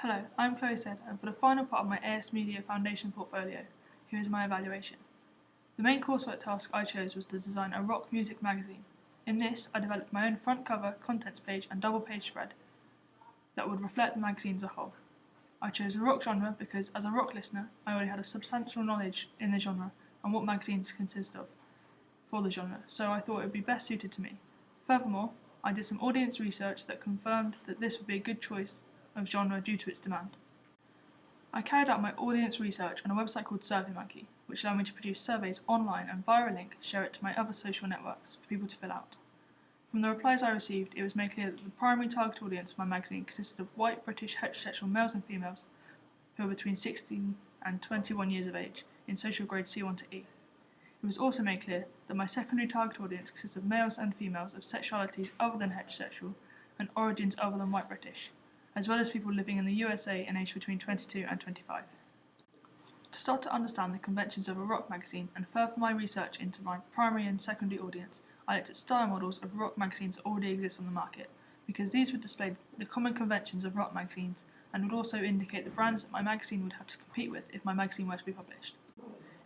Hello, I'm Stead, and for the final part of my AS Media Foundation portfolio, here is my evaluation. The main coursework task I chose was to design a rock music magazine. In this, I developed my own front cover, contents page and double page spread that would reflect the magazine as a whole. I chose the rock genre because, as a rock listener, I already had a substantial knowledge in the genre and what magazines consist of for the genre, so I thought it would be best suited to me. Furthermore, I did some audience research that confirmed that this would be a good choice of genre due to its demand. I carried out my audience research on a website called SurveyMonkey, which allowed me to produce surveys online and via a link share it to my other social networks for people to fill out. From the replies I received, it was made clear that the primary target audience of my magazine consisted of white British heterosexual males and females who are between 16 and 21 years of age in social grade C1 to E. It was also made clear that my secondary target audience consists of males and females of sexualities other than heterosexual and origins other than white British, as well as people living in the USA and aged between 22 and 25. To start to understand the conventions of a rock magazine and further my research into my primary and secondary audience, I looked at style models of rock magazines that already exist on the market, because these would display the common conventions of rock magazines and would also indicate the brands that my magazine would have to compete with if my magazine were to be published.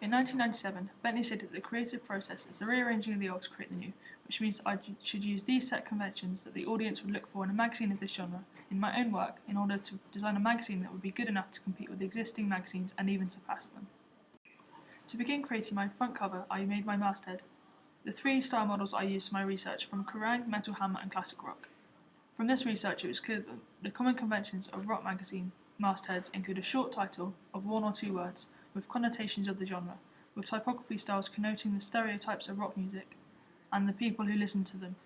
In 1997, Bentley stated that the creative process is the rearranging of the old to create the new, which means that I should use these set conventions that the audience would look for in a magazine of this genre in my own work in order to design a magazine that would be good enough to compete with existing magazines and even surpass them. To begin creating my front cover, I made my masthead. The three style models I used for my research from Kerrang, Metal Hammer and Classic Rock. From this research it was clear that the common conventions of rock magazine mastheads include a short title of one or two words with connotations of the genre, with typography styles connoting the stereotypes of rock music and the people who listen to them.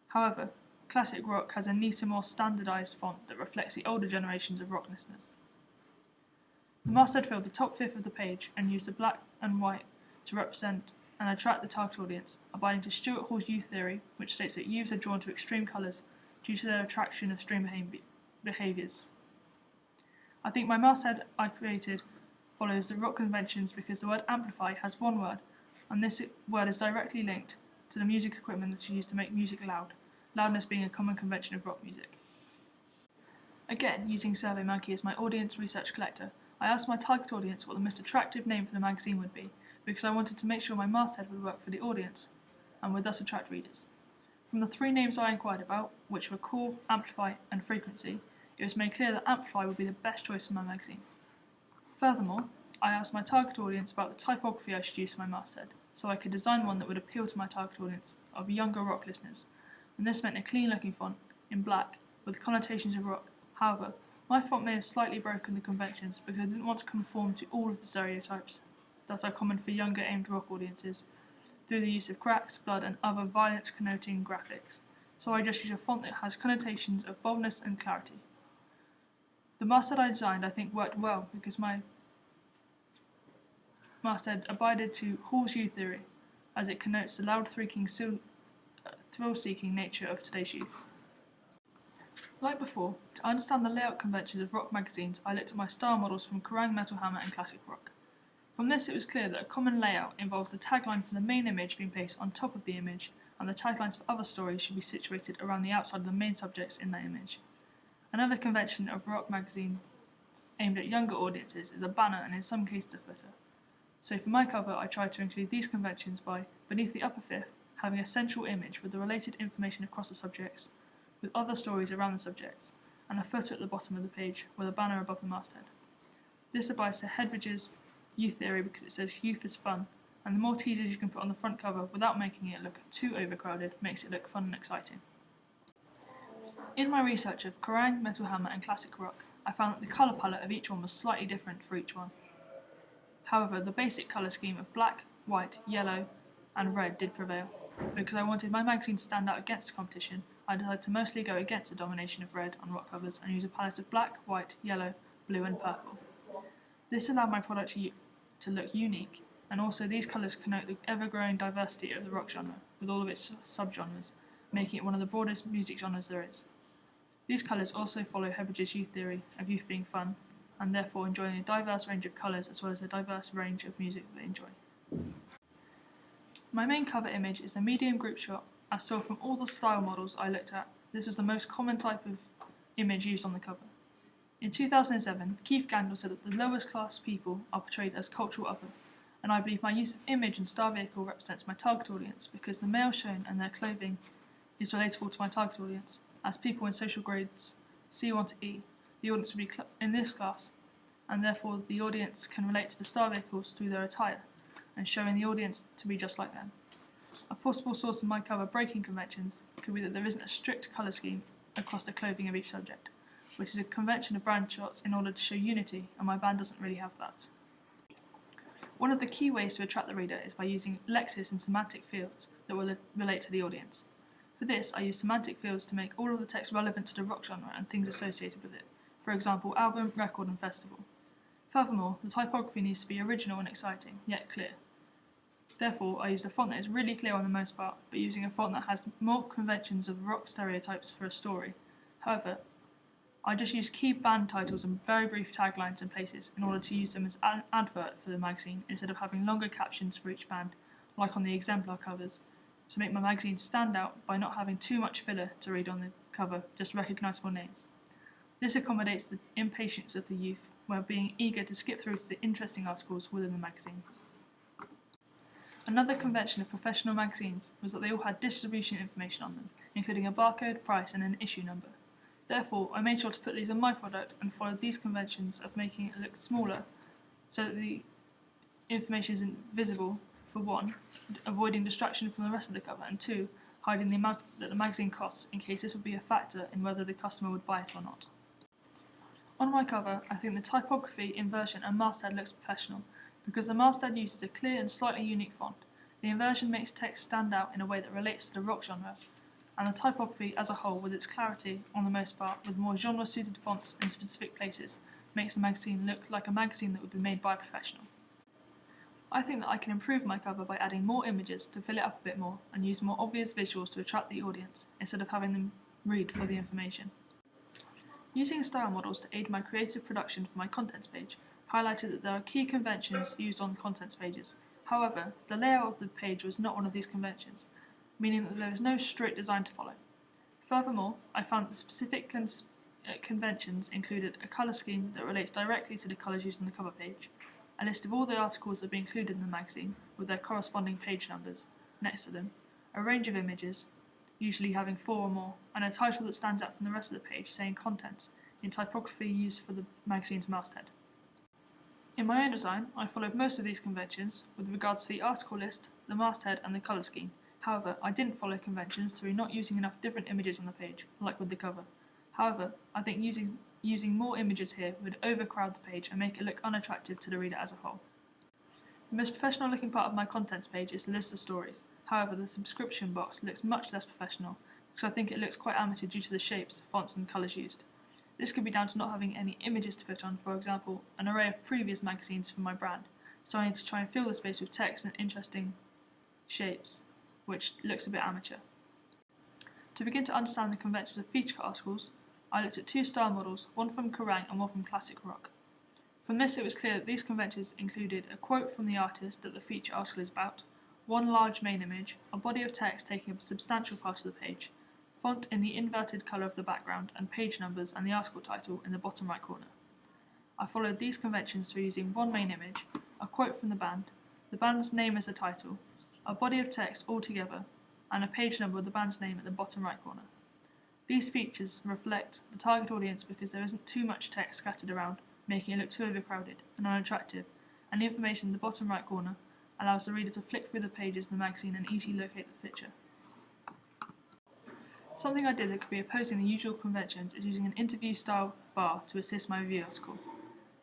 However, Classic Rock has a neater, more standardised font that reflects the older generations of rock listeners. The masthead filled the top fifth of the page and used the black and white to represent and attract the target audience, abiding to Stuart Hall's youth theory, which states that youths are drawn to extreme colours due to their attraction of extreme behaviours. I think my masthead I created follows the rock conventions because the word amplify has one word, and this word is directly linked to the music equipment that is used to make music loud, loudness being a common convention of rock music. Again, using SurveyMonkey as my audience research collector, I asked my target audience what the most attractive name for the magazine would be, because I wanted to make sure my masthead would work for the audience, and would thus attract readers. From the three names I inquired about, which were Core, Amplify, and Frequency, it was made clear that Amplify would be the best choice for my magazine. Furthermore, I asked my target audience about the typography I should use for my masthead, so I could design one that would appeal to my target audience of younger rock listeners, and this meant a clean-looking font in black with connotations of rock. However, my font may have slightly broken the conventions because I didn't want to conform to all of the stereotypes that are common for younger aimed rock audiences through the use of cracks, blood, and other violence-connoting graphics, so I just used a font that has connotations of boldness and clarity. The masthead I designed, I think, worked well because my masthead abided to Hall's youth theory, as it connotes the loud, thrill-seeking nature of today's youth. Like before, to understand the layout conventions of rock magazines, I looked at my style models from Kerrang, Metal Hammer and Classic Rock. From this it was clear that a common layout involves the tagline for the main image being placed on top of the image, and the taglines for other stories should be situated around the outside of the main subjects in that image. Another convention of rock magazines aimed at younger audiences is a banner and in some cases a footer. So for my cover I tried to include these conventions by, beneath the upper fifth, having a central image with the related information across the subjects, with other stories around the subjects, and a footer at the bottom of the page with a banner above the masthead. This abides to Hedridge's youth theory because it says youth is fun, and the more teasers you can put on the front cover without making it look too overcrowded makes it look fun and exciting. In my research of Kerrang, Metal Hammer and Classic Rock, I found that the colour palette of each one was slightly different for each one. However, the basic colour scheme of black, white, yellow and red did prevail. Because I wanted my magazine to stand out against the competition, I decided to mostly go against the domination of red on rock covers and use a palette of black, white, yellow, blue and purple. This allowed my product to look unique, and also these colours connote the ever-growing diversity of the rock genre, with all of its subgenres, making it one of the broadest music genres there is. These colours also follow Hedridge's youth theory of youth being fun, and therefore enjoying a diverse range of colours as well as a diverse range of music that they enjoy. My main cover image is a medium group shot. As saw from all the style models I looked at, this was the most common type of image used on the cover. In 2007, Keith Gandel said that the lowest class people are portrayed as cultural other, and I believe my use of image and star vehicle represents my target audience because the male shown and their clothing is relatable to my target audience. As people in social grades C1 to E, the audience will be in this class, and therefore the audience can relate to the star vehicles through their attire, and showing the audience to be just like them. A possible source of my cover breaking conventions could be that there isn't a strict colour scheme across the clothing of each subject, which is a convention of brand shots in order to show unity, and my band doesn't really have that. One of the key ways to attract the reader is by using lexis and semantic fields that will relate to the audience. For this, I use semantic fields to make all of the text relevant to the rock genre and things associated with it, for example, album, record, and festival. Furthermore, the typography needs to be original and exciting, yet clear. Therefore, I used a font that is really clear on the most part, but using a font that has more conventions of rock stereotypes for a story. However, I just used key band titles and very brief taglines in places in order to use them as an advert for the magazine instead of having longer captions for each band, like on the exemplar covers, to make my magazine stand out by not having too much filler to read on the cover, just recognisable names. This accommodates the impatience of the youth, while being eager to skip through to the interesting articles within the magazine. Another convention of professional magazines was that they all had distribution information on them, including a barcode, price, and an issue number. Therefore, I made sure to put these on my product and followed these conventions of making it look smaller so that the information isn't visible, for one, avoiding distraction from the rest of the cover, and two, hiding the amount that the magazine costs in case this would be a factor in whether the customer would buy it or not. On my cover, I think the typography, inversion, and masthead looks professional because the masthead uses a clear and slightly unique font. The inversion makes text stand out in a way that relates to the rock genre, and the typography as a whole, with its clarity on the most part, with more genre-suited fonts in specific places, makes the magazine look like a magazine that would be made by a professional. I think that I can improve my cover by adding more images to fill it up a bit more and use more obvious visuals to attract the audience, instead of having them read for the information. Using style models to aid my creative production for my contents page highlighted that there are key conventions used on contents pages. However, the layout of the page was not one of these conventions, meaning that there is no strict design to follow. Furthermore, I found that specific conventions included a colour scheme that relates directly to the colours used on the cover page, a list of all the articles that be included in the magazine with their corresponding page numbers next to them, a range of images, usually having 4 or more, and a title that stands out from the rest of the page saying contents in typography used for the magazine's masthead. In my own design, I followed most of these conventions with regards to the article list, the masthead, and the colour scheme. However, I didn't follow conventions through not using enough different images on the page, like with the cover. However, I think using more images here would overcrowd the page and make it look unattractive to the reader as a whole. The most professional looking part of my contents page is the list of stories. However, the subscription box looks much less professional because I think it looks quite amateur due to the shapes, fonts, and colours used. This could be down to not having any images to put on, for example, an array of previous magazines for my brand, so I need to try and fill the space with text and interesting shapes, which looks a bit amateur. To begin to understand the conventions of feature articles, I looked at 2 style models, one from Kerrang and one from classic rock. From this it was clear that these conventions included a quote from the artist that the feature article is about, one large main image, a body of text taking up a substantial part of the page, font in the inverted colour of the background, and page numbers and the article title in the bottom right corner. I followed these conventions through using one main image, a quote from the band's name as a title, a body of text all together, and a page number with the band's name at the bottom right corner. These features reflect the target audience because there isn't too much text scattered around, making it look too overcrowded and unattractive, and the information in the bottom right corner allows the reader to flick through the pages in the magazine and easily locate the picture. Something I did that could be opposing the usual conventions is using an interview-style bar to assist my review article.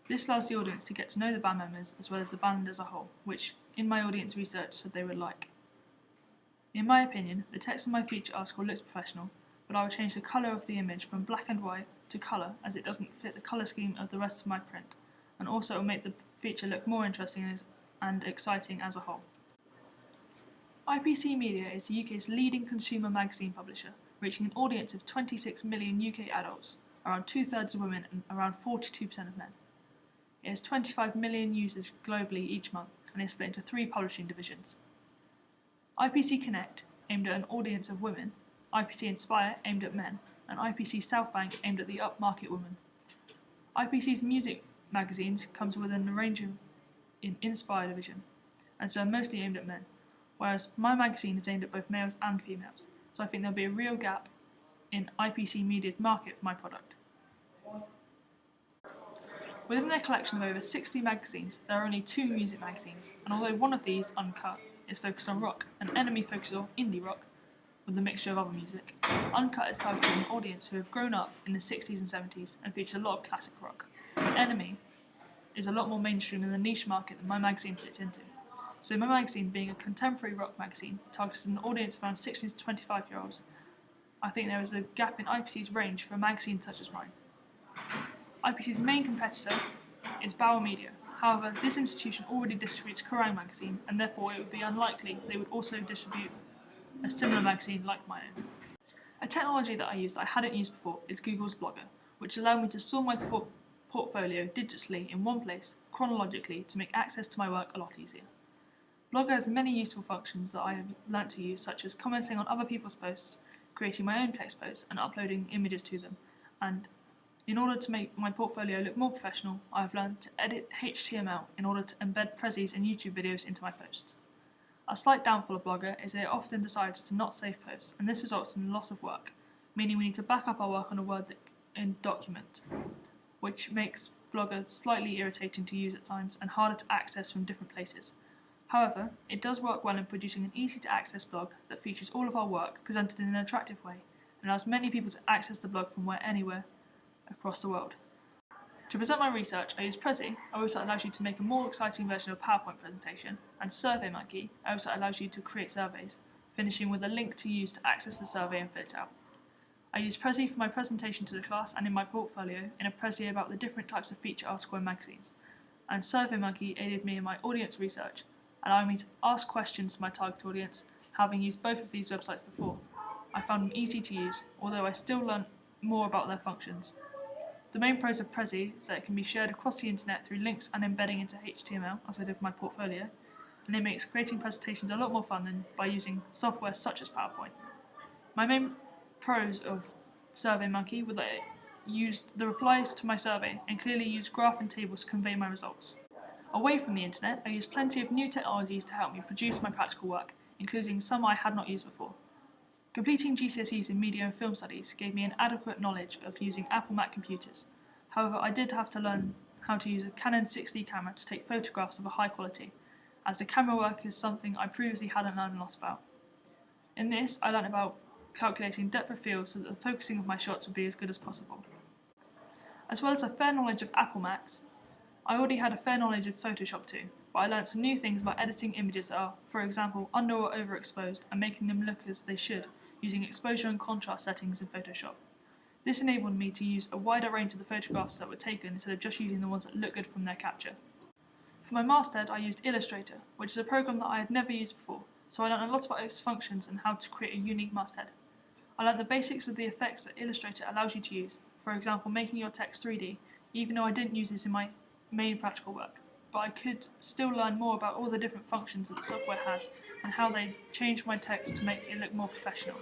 This allows the audience to get to know the band members as well as the band as a whole, which, in my audience research, said they would like. In my opinion, the text on my feature article looks professional, but I would change the colour of the image from black and white to colour as it doesn't fit the colour scheme of the rest of my print, and also it will make the feature look more interesting and exciting as a whole. IPC Media is the UK's leading consumer magazine publisher, reaching an audience of 26 million UK adults, around 2/3 of women and around 42% of men. It has 25 million users globally each month and is split into 3 publishing divisions. IPC Connect, aimed at an audience of women, IPC Inspire, aimed at men, and IPC Southbank, aimed at the upmarket woman. IPC's music magazines comes within a range of in Inspire division, and so are mostly aimed at men, whereas my magazine is aimed at both males and females, so I think there'll be a real gap in IPC Media's market for my product. Within their collection of over 60 magazines, there are only 2 music magazines, and although one of these, Uncut, is focused on rock, and Enemy focuses on indie rock, with a mixture of other music, Uncut is targeted an audience who have grown up in the 60s and 70s and features a lot of classic rock. Enemy is a lot more mainstream in the niche market than my magazine fits into. So my magazine, being a contemporary rock magazine, targets an audience of around 16 to 25-year-olds. I think there is a gap in IPC's range for a magazine such as mine. IPC's main competitor is Bauer Media. However, this institution already distributes Kerrang! Magazine, and therefore it would be unlikely they would also distribute a similar magazine like my own. A technology that I use that I hadn't used before is Google's Blogger, which allowed me to store my portfolio digitally in one place, chronologically, to make access to my work a lot easier. Blogger has many useful functions that I have learnt to use, such as commenting on other people's posts, creating my own text posts, and uploading images to them. And in order to make my portfolio look more professional, I have learned to edit HTML in order to embed prezzies and YouTube videos into my posts. A slight downfall of Blogger is that it often decides to not save posts, and this results in loss of work, meaning we need to back up our work on a Word document, which makes Blogger slightly irritating to use at times and harder to access from different places. However, it does work well in producing an easy-to-access blog that features all of our work presented in an attractive way and allows many people to access the blog from anywhere across the world. To present my research, I use Prezi, a website that allows you to make a more exciting version of a PowerPoint presentation, and SurveyMonkey, a website that allows you to create surveys, finishing with a link to use to access the survey and fill it out. I use Prezi for my presentation to the class and in my portfolio in a Prezi about the different types of feature article in magazines, and SurveyMonkey aided me in my audience research, allowing me to ask questions to my target audience, having used both of these websites before. I found them easy to use, although I still learned more about their functions. The main pros of Prezi is that it can be shared across the internet through links and embedding into HTML, as I did with my portfolio, and it makes creating presentations a lot more fun than by using software such as PowerPoint. My main pros of SurveyMonkey were that it used the replies to my survey and clearly used graph and tables to convey my results. Away from the internet, I used plenty of new technologies to help me produce my practical work, including some I had not used before. Completing GCSEs in Media and Film Studies gave me an adequate knowledge of using Apple Mac computers. However, I did have to learn how to use a Canon 6D camera to take photographs of a high quality, as the camera work is something I previously hadn't learned a lot about. In this, I learned about calculating depth of field so that the focusing of my shots would be as good as possible. As well as a fair knowledge of Apple Macs, I already had a fair knowledge of Photoshop too, but I learned some new things about editing images that are, for example, under or overexposed and making them look as they should, using exposure and contrast settings in Photoshop. This enabled me to use a wider range of the photographs that were taken instead of just using the ones that look good from their capture. For my masthead, I used Illustrator, which is a program that I had never used before, so I learned a lot about its functions and how to create a unique masthead. I learned the basics of the effects that Illustrator allows you to use, for example making your text 3D, even though I didn't use this in my main practical work, but I could still learn more about all the different functions that the software has and how they change my text to make it look more professional.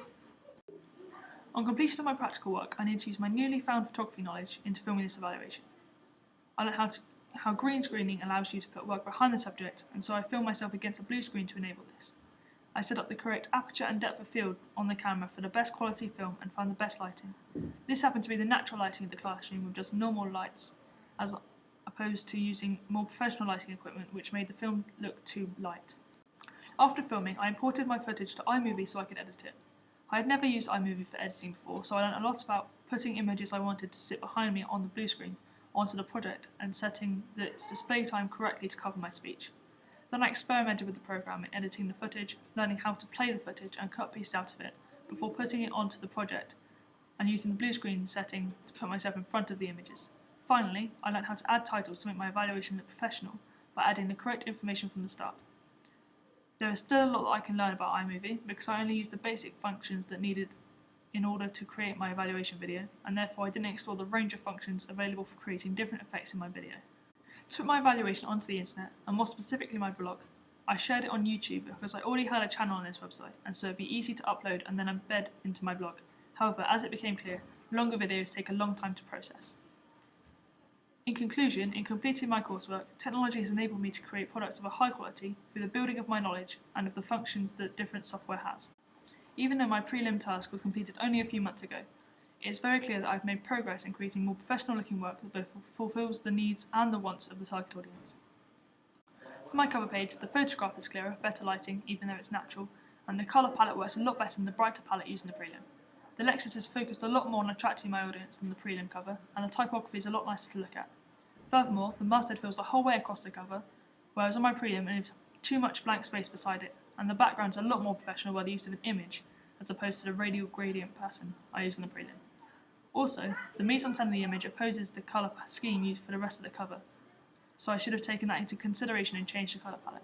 On completion of my practical work, I need to use my newly found photography knowledge into filming this evaluation. I learned how green screening allows you to put work behind the subject, and so I filmed myself against a blue screen to enable this. I set up the correct aperture and depth of field on the camera for the best quality film and found the best lighting. This happened to be the natural lighting of the classroom with just normal lights, as opposed to using more professional lighting equipment which made the film look too light. After filming, I imported my footage to iMovie so I could edit it. I had never used iMovie for editing before, so I learned a lot about putting images I wanted to sit behind me on the blue screen onto the project and setting its display time correctly to cover my speech. Then I experimented with the program in editing the footage, learning how to play the footage and cut pieces out of it before putting it onto the project and using the blue screen setting to put myself in front of the images. Finally, I learned how to add titles to make my evaluation look professional by adding the correct information from the start. There is still a lot that I can learn about iMovie because I only used the basic functions that needed in order to create my evaluation video, and therefore I didn't explore the range of functions available for creating different effects in my video. To put my evaluation onto the internet, and more specifically my blog, I shared it on YouTube because I already had a channel on this website, and so it'd be easy to upload and then embed into my blog. However, as it became clear, longer videos take a long time to process. In conclusion, in completing my coursework, technology has enabled me to create products of a high quality through the building of my knowledge and of the functions that different software has. Even though my prelim task was completed only a few months ago, it is very clear that I've made progress in creating more professional looking work that both fulfills the needs and the wants of the target audience. For my cover page, the photograph is clearer, better lighting, even though it's natural, and the colour palette works a lot better than the brighter palette used in the prelim. The Lexis is focused a lot more on attracting my audience than the prelim cover, and the typography is a lot nicer to look at. Furthermore, the masthead fills the whole way across the cover, whereas on my prelim it leaves too much blank space beside it, and the background's a lot more professional by the use of an image, as opposed to the radial gradient pattern I use in the prelim. Also, the mise-en-scène of the image opposes the colour scheme used for the rest of the cover, so I should have taken that into consideration and changed the colour palette.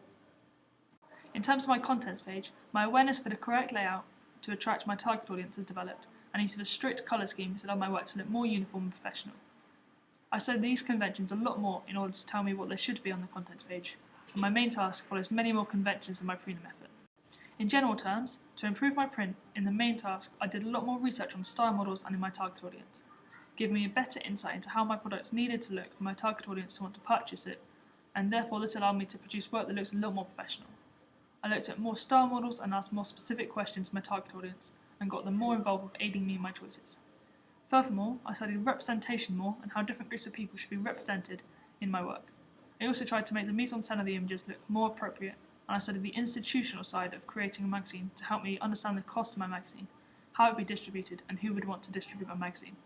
In terms of my contents page, my awareness for the correct layout to attract my target audience has developed, and use of a strict colour scheme has allowed my work to look more uniform and professional. I studied these conventions a lot more in order to tell me what there should be on the contents page, and my main task follows many more conventions than my prelim effort. In general terms, to improve my print, in the main task I did a lot more research on style models and in my target audience, giving me a better insight into how my products needed to look for my target audience to want to purchase it, and therefore this allowed me to produce work that looks a little more professional. I looked at more style models and asked more specific questions to my target audience, and got them more involved with aiding me in my choices. Furthermore, I studied representation more and how different groups of people should be represented in my work. I also tried to make the mise-en-scène of the images look more appropriate, and I studied the institutional side of creating a magazine to help me understand the cost of my magazine, how it would be distributed, and who would want to distribute my magazine.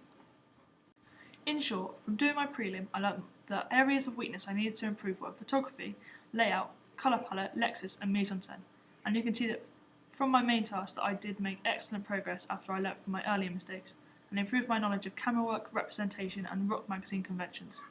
In short, from doing my prelim, I learned the areas of weakness I needed to improve were photography, layout, colour palette, Lexis, and mise-en-scène, and you can see that from my main task that I did make excellent progress after I learnt from my earlier mistakes, and improved my knowledge of camera work, representation, and rock magazine conventions.